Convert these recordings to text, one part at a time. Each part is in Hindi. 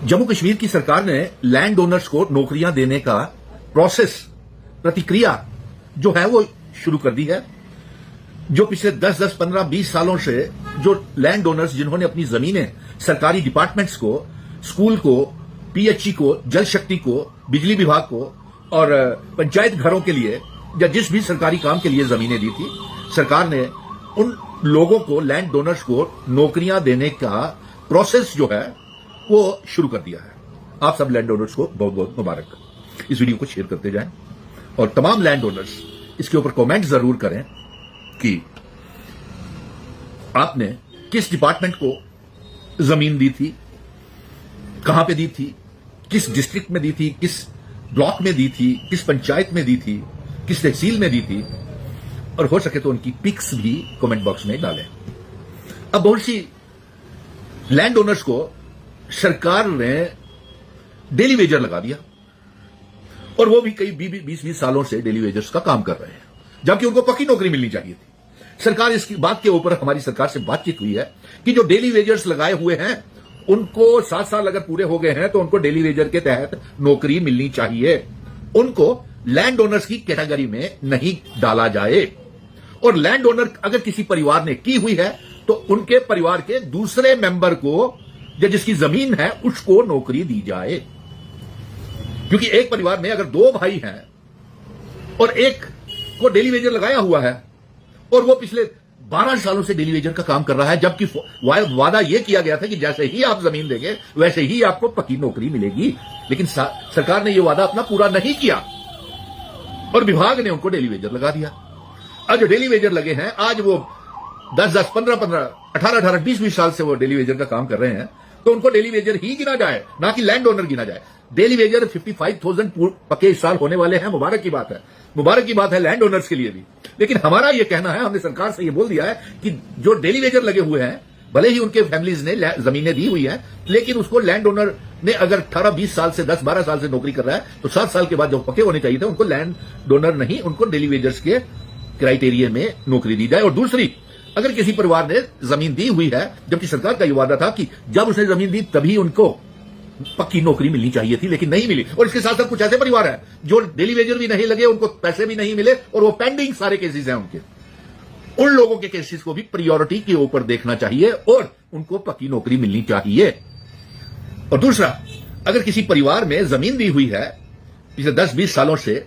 जम्मू कश्मीर की सरकार ने लैंड ओनर्स को नौकरियां देने का प्रोसेस प्रतिक्रिया जो है वो शुरू कर दी है। जो पिछले 10, 15, 20 सालों से जो लैंड ओनर्स जिन्होंने अपनी जमीनें सरकारी डिपार्टमेंट्स को, स्कूल को, पीएचई को, जल शक्ति को, बिजली विभाग को और पंचायत घरों के लिए या जिस भी सरकारी काम के लिए जमीनें दी थी, सरकार ने उन लोगों को, लैंड ओनर्स को नौकरियां देने का प्रोसेस जो है वो शुरू कर दिया है। आप सब लैंड ओनर्स को बहुत बहुत मुबारक। इस वीडियो को शेयर करते जाएं और तमाम लैंड ओनर्स इसके ऊपर कमेंट जरूर करें कि आपने किस डिपार्टमेंट को जमीन दी थी, कहां पे दी थी, किस डिस्ट्रिक्ट में दी थी, किस ब्लॉक में दी थी, किस पंचायत में दी थी, किस तहसील में दी थी, और हो सके तो उनकी पिक्स भी कमेंट बॉक्स में डालें। अब बहुत सी लैंड ओनर्स को सरकार ने डेली वेजर लगा दिया और वो भी कई 20 सालों से डेली वेजर्स का काम कर रहे हैं, जबकि उनको पक्की नौकरी मिलनी चाहिए थी। सरकार इसकी बात के ऊपर हमारी सरकार से बातचीत हुई है कि जो डेली वेजर्स लगाए हुए हैं उनको 7 साल अगर पूरे हो गए हैं तो उनको डेली वेजर के तहत नौकरी मिलनी चाहिए, उनको लैंड ओनर्स की कैटेगरी में नहीं डाला जाए। और लैंड ओनर अगर किसी परिवार ने की हुई है तो उनके परिवार के दूसरे मेंबर को या जिसकी जमीन है उसको नौकरी दी जाए, क्योंकि एक परिवार में अगर 2 भाई हैं और एक को डेली वेजर लगाया हुआ है और वो पिछले 12 सालों से डेली वेजर का काम कर रहा है, जबकि वादा यह किया गया था कि जैसे ही आप जमीन देंगे वैसे ही आपको पक्की नौकरी मिलेगी, लेकिन सरकार ने यह वादा अपना पूरा नहीं किया और विभाग ने उनको डेली वेजर लगा दिया। आज जो डेली वेजर लगे हैं, आज वो 10, 15, 18, 20 साल से वो डेली वेजर का काम कर रहे हैं, तो उनको डेली वेजर ही गिना जाए, ना कि लैंड ओनर गिना जाए। डेली वेजर 55,000 पक्के इस साल होने वाले हैं, मुबारक की बात है, मुबारक की बात है लैंड ओनर्स के लिए भी। लेकिन हमारा यह कहना है, हमने सरकार से यह बोल दिया है कि जो डेली वेजर लगे हुए हैं, भले ही उनके फैमिलीज ने जमीनें दी हुई हैं, लेकिन उसको लैंड ओनर ने अगर 18, 20 साल से 10, 12 साल से नौकरी कर रहा है तो 7 साल के बाद जो पक्के होने चाहिए थे उनको लैंड ओनर नहीं, उनको डेली वेजर्स के क्राइटेरिया में नौकरी दी जाए। और दूसरी, अगर किसी परिवार ने जमीन दी हुई है, जबकि सरकार का यह वादा था कि जब उसने जमीन दी तभी उनको पक्की नौकरी मिलनी चाहिए थी, लेकिन नहीं मिली। और इसके साथ साथ कुछ ऐसे परिवार हैं जो डेली वेजर भी नहीं लगे, उनको पैसे भी नहीं मिले और वो पेंडिंग सारे केसेस हैं उनके। उन लोगों के केसेस को भी प्रायोरिटी के ऊपर देखना चाहिए और उनको पक्की नौकरी मिलनी चाहिए। और दूसरा, अगर किसी परिवार में जमीन दी हुई है पिछले 10-20 सालों से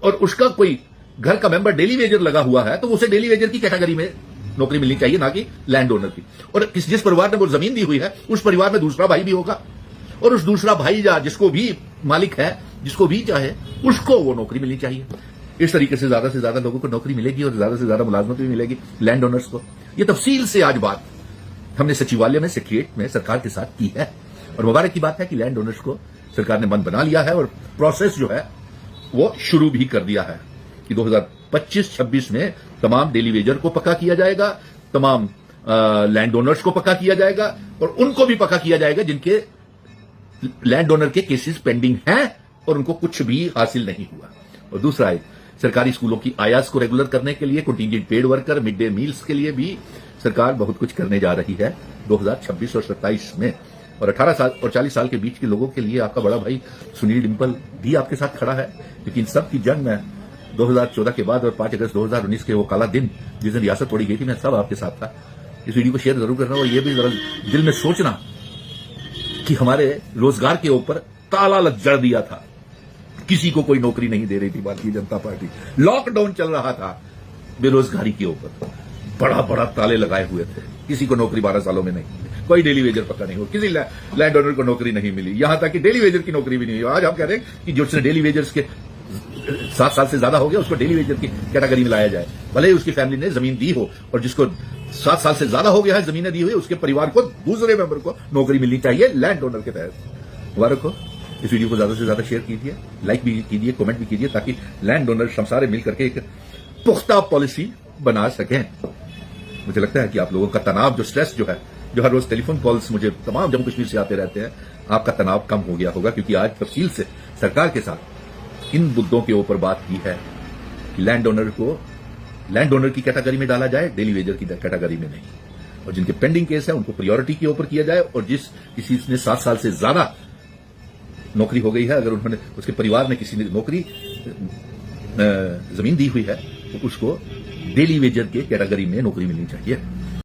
और उसका कोई घर का मेंबर डेली वेजर लगा हुआ है, तो उसे डेली वेजर की कैटेगरी में नौकरी मिलनी चाहिए, ना कि लैंड ओनर की। और जिस परिवार ने वो जमीन दी हुई है उस परिवार में दूसरा भाई भी होगा और उस दूसरा भाई या जिसको भी मालिक है, जिसको भी चाहे, उसको वो नौकरी मिलनी चाहिए। इस तरीके से ज्यादा लोगों को नौकरी मिलेगी और ज्यादा से ज्यादा मुलाजमत भी मिलेगी लैंड ओनर्स को। ये तफसील से आज बात हमने सचिवालय में, सेक्रेटरीट में सरकार के साथ की है और मुबारक की बात है कि लैंड ओनर्स को सरकार ने मन बना लिया है और प्रोसेस जो है वो शुरू भी कर दिया है कि 2025-26 में तमाम डेली वेजर को पक्का किया जाएगा, तमाम लैंड ओनर्स को पक्का किया जाएगा और उनको भी पक्का किया जाएगा जिनके लैंड ओनर के केसेस पेंडिंग हैं और उनको कुछ भी हासिल नहीं हुआ। और दूसरा है, सरकारी स्कूलों की आयास को रेगुलर करने के लिए, contingent paid worker, mid day meals के लिए भी सरकार बहुत कुछ करने जा रही है 2026 और 27 में। और 18 साल और 40 साल के बीच के लोगों के लिए आपका बड़ा भाई सुनील डिंपल भी आपके साथ खड़ा है, लेकिन सब की जंग में 2014 के बाद और 5 अगस्त 2019 के वो काला दिन जिस दिन रियासत तोड़ी गई थी, मैं सब आपके साथ था। इस वीडियो को शेयर जरूर करना और ये भी जरा दिल में सोचना कि हमारे रोजगार के ऊपर ताला लग जड़ दिया था, किसी को कोई नौकरी नहीं दे रही थी भारतीय जनता पार्टी। लॉकडाउन चल रहा था, बेरोजगारी के ऊपर बड़ा बड़ा ताले लगाए हुए थे, किसी को नौकरी 12 सालों में नहीं मिली, कोई डेली वेजर पक्का नहीं हो, किसी लैंड ओनर को नौकरी नहीं मिली, यहां तक कि डेली वेजर की नौकरी भी नहीं हुई। आज हम कह रहे हैं कि जिसने डेली वेजर्स के 7 साल से ज्यादा हो गया उसको डेली वेजर की कैटेगरी में लाया जाए, भले ही उसकी फैमिली ने जमीन दी हो, और जिसको 7 साल से ज्यादा हो गया है जमीनें दी हुई, उसके परिवार को, दूसरे मेंबर को नौकरी मिलनी चाहिए लैंड ओनर के तहत। मुबारक हो। इस वीडियो को ज्यादा से ज्यादा शेयर कीजिए, लाइक भी कीजिए, कमेंट भी कीजिए, ताकि लैंड ओनर हम सारे मिलकर के एक पुख्ता पॉलिसी बना सकें। मुझे लगता है कि आप लोगों का तनाव, जो स्ट्रेस जो है, जो हर रोज टेलीफोन कॉल्स मुझे तमाम जम्मू कश्मीर से आते रहते हैं, आपका तनाव कम हो गया होगा, क्योंकि आज तफसील से सरकार के साथ इन मुद्दों के ऊपर बात की है कि लैंड ओनर को लैंड ओनर की कैटेगरी में डाला जाए, डेली वेजर की कैटेगरी में नहीं, और जिनके पेंडिंग केस है उनको प्रायोरिटी के ऊपर किया जाए, और जिस किसी ने 7 साल से ज्यादा नौकरी हो गई है, अगर उन्होंने उसके परिवार ने किसी ने नौकरी जमीन दी हुई है तो उसको डेली वेजर के कैटेगरी में नौकरी मिलनी चाहिए।